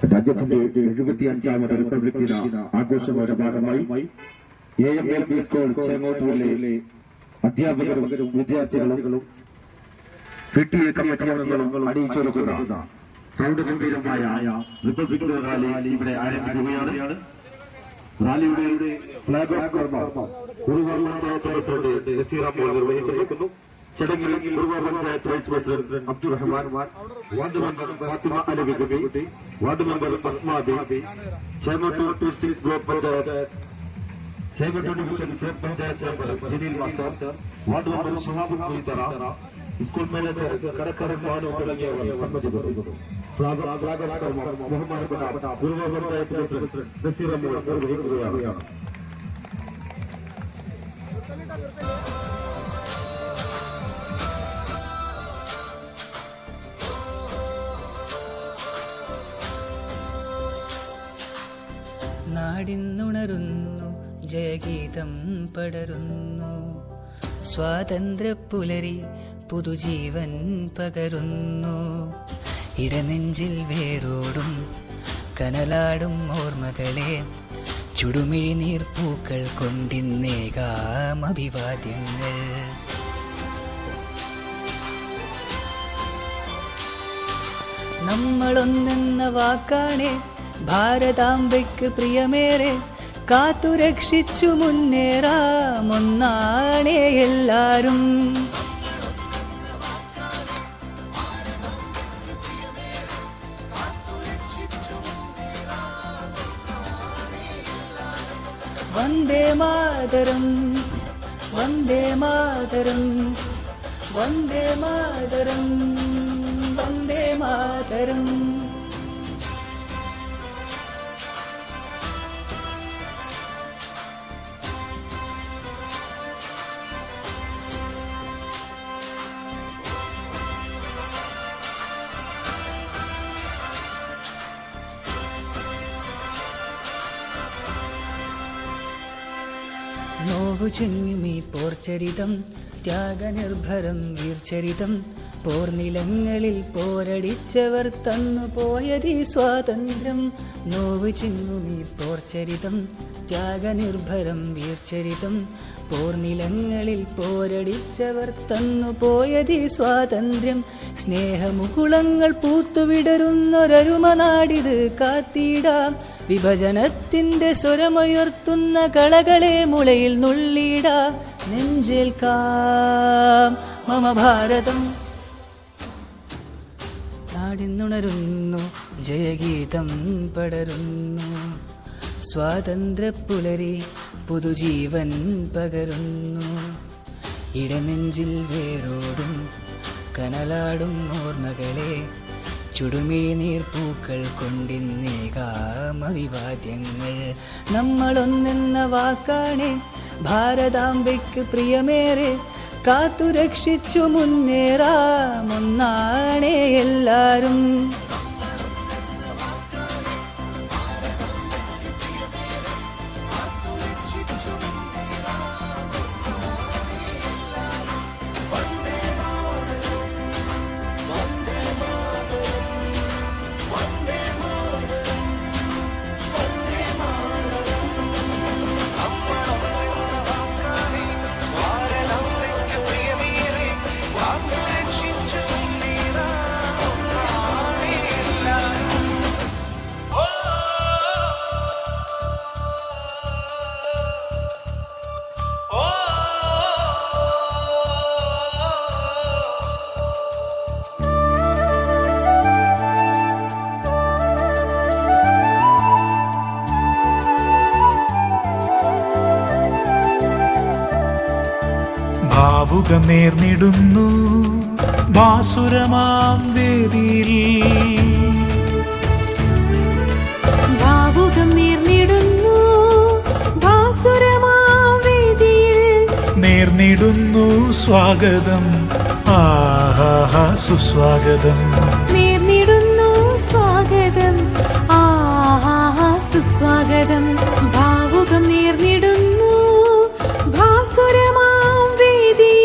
രാജ്യത്തിന്റെ 75ാമത് റിപ്പബ്ലിക് ദിന ആഘോഷങ്ങളുടെ ഭാഗമായി AMLP സ്കൂൾ ചേങ്ങോട്ടൂരിലെ അധ്യാപകരും വിദ്യാർത്ഥികളും PTA കമ്മിറ്റി അംഗങ്ങളും അണിയിച്ചൊരുക്കുന്ന പ്രൗഢഗംഭീരമായ റിപ്പബ്ലിക് ദിന റാലി ഇവിടെ ആരംഭിക്കുകയാണ്. റാലിയുടെ ഫ്ലാഗ് ഓഫ് കർമ്മ കുറുവ പഞ്ചായത്ത് പ്രസിഡന്റ് നസീറ മോൾ നിർവഹിക്കുന്നു. ചടങ്ങിൽ Kuruva panchayat vice president Abdurahman, ward member Fathima Alavi Kutty, ward member Asmabi, Chengottur district block panchayat Chengottur division block panchayat member Jaleel master, ward member Shihabul Moythara, school manager Kadakkaran Banu തുടങ്ങിയവർ സംബന്ധിക്കുന്നു. ഫ്ലാഗ് ഓഫ് കർമ്മ ബഹുമാനപ്പെട്ട കുറുവ പഞ്ചായത്ത് പ്രസിഡന്റ് നസീറ മോൾ നിർവഹിക്കുകയാണ്. നാടിന്നുണരുന്നു, ജയഗീതം പടരുന്നു, സ്വാതന്ത്ര്യപ്പുലരി പുതുജീവൻ പകരുന്നു. ഇടനെഞ്ചിൽ വേരോടും കനലാടും ഓർമ്മകളെ ചുടുമിഴി നീർപ്പൂക്കൾ കൊണ്ടിന്നേകാം അഭിവാദ്യങ്ങൾ. നമ്മളൊന്നെന്ന വാക്കാണേ ഭാരതാംബയ്ക്ക് പ്രിയമേറെ, കാത്തുരക്ഷിച്ചു മുന്നേറാം ഒന്നാണേ എല്ലാരും. വന്ദേ മാതരം, വന്ദേ മാതരം, വന്ദേ മാതരം, വന്ദേ മാതരം. നോവു ചുഞ്ഞുമീ പോർച്ചരിതം, ത്യാഗനിർഭരം വീർച്ചരിതം, പോർനിലങ്ങളിൽ പോരടിച്ചവർ തന്നു പോയതീ സ്വാതന്ത്ര്യം. നോവു ചിങ്ങുമീ പോർച്ചരിതം, ത്യാഗനിർഭരം വീർച്ചരിതം, പോർനിലങ്ങളിൽ പോരടിച്ചവർ തന്നു പോയതീ സ്വാതന്ത്ര്യം. സ്നേഹമുകുളങ്ങൾ പൂത്തുവിടരുന്നൊരരുമ നാടിത് കാത്തിടാം, വിഭജനത്തിന്റെ സ്വരമുയർത്തുന്ന കളകളെ മുളയിൽ നുള്ളിടാം. നെഞ്ചേൽക്കാം മമ ഭാരതം. നാടിന്നുണരുന്നു, ജയഗീതം പടരുന്നു, സ്വാതന്ത്ര്യപ്പുലരി പുതുജീവൻ പകരുന്നു. ഇടനെഞ്ചിൽ വേരോടും കനലാടും ഓർമ്മകളെ ചുടുമിഴി നീർപ്പൂക്കൾ കൊണ്ടിന്നേകാം അഭിവാദ്യങ്ങൾ. നമ്മളൊന്നെന്ന വാക്കാണേ ഭാരതാംബയ്ക്ക് പ്രിയമേറെ, കാത്തുരക്ഷിച്ചു മുന്നേറാം ഒന്നാണേ എല്ലാരും. ഭാവുകം നേർന്നിടുന്നു ഭാസുരമാം വേദിയിൽ, ഭാവുകം നേർന്നിടുന്നു ഭാസുരമാം വേദിയിൽ, നേർന്നിടുന്നു സ്വാഗതം, ആഹാ സുസ്വാഗതം, നേർന്നിടുന്നു സ്വാഗതം, ആഹാ സുസ്വാഗതം. ഭാവുകം നേർന്നിടുന്നു ഭാസുരമാം വേദിയിൽ.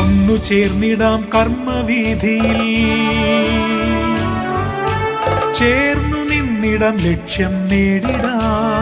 ഒന്നു ചേർന്നിടാം കർമ്മവീഥിയിൽ, ചേർന്നു നിന്നിടാം ലക്ഷ്യം നേടിടാം.